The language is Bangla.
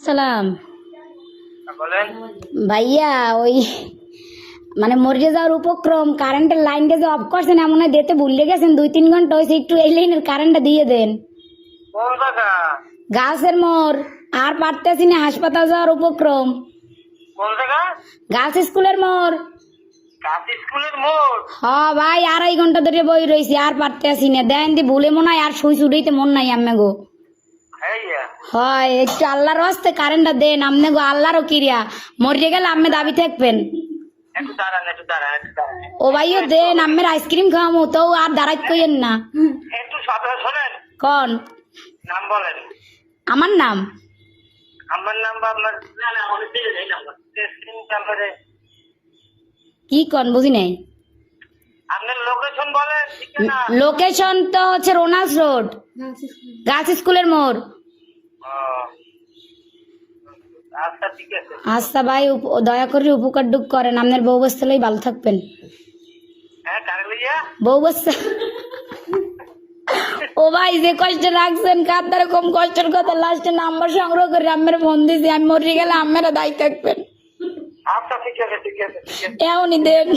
সালাম বলেন। ভাইয়া, ওই মানে মরে যাওয়ার উপক্রম, কারেন্টের লাইনটা যে অফ করছেন এমন হয় দিতে ভুলে গেছেন, 2-3 ঘন্টা হয়েছে, একটু এই লাইনের কারেন্টটা দিয়ে দেন। কোন জায়গা? গাছের মোড়, আর পারতেছি না, হাসপাতাল যাওয়ার উপক্রম। কোন জায়গা? গার্লস স্কুলের মোড়। কাশি স্কুলের মোড়। হ ভাই, 2.5 ঘন্টা ধরে বই রয়েছি, আর পারতেছি না। দেন দি ভুলে মনে হয় আর শুই ছুটিতে মন নাই আম্মে গো। হ্যাঁ, হয় একটু আল্লাহর হস্তে কারেন্টটা দেন আমনে গো, আল্লাহরও কিরিয়া। মরে গেলে আম্মে দাবি থাকবেন। একটু দাঁড়ান, একটু দাঁড়ান, একটু দাঁড়ান। ও ভাইও দেন, আম্মের আইসক্রিম খাওয়ামো তো, আর দাঁড়াই কইেন না। একটু সাথে শোনেন। কন নাম বলেন। আমার নাম? আমার নাম বা আপনার না না অনেক দিয়ে দেয় নাম্বার। স্ক্রিন নাম্বারে কি কন বুঝি নাই। আপনার লোকেশন বলেন, ঠিকানা। লোকেশন তো হচ্ছে রোনাল্ডস রোড, গার্লস স্কুলের মোড়। ও, আচ্ছা ঠিক আছে। আচ্ছা ভাই, দয়া করে উপকার ডুক করেন, আপনার বউ বস্তালেই ভালো থাকবেন। হ্যাঁ, কারে লইয়া? বউ বস্তা। ও ভাই, যে কষ্ট রাখছেন কার কম কষ্টের কথা, লাস্টে নাম্বার সংগ্রহ করে আমের ফোন দিছি, আমি মরে গেলে আমেরা দায়ী থাকবেন। আচ্ছা ঠিক আছে, ঠিক আছে, ঠিক আছে। এমনই দেন।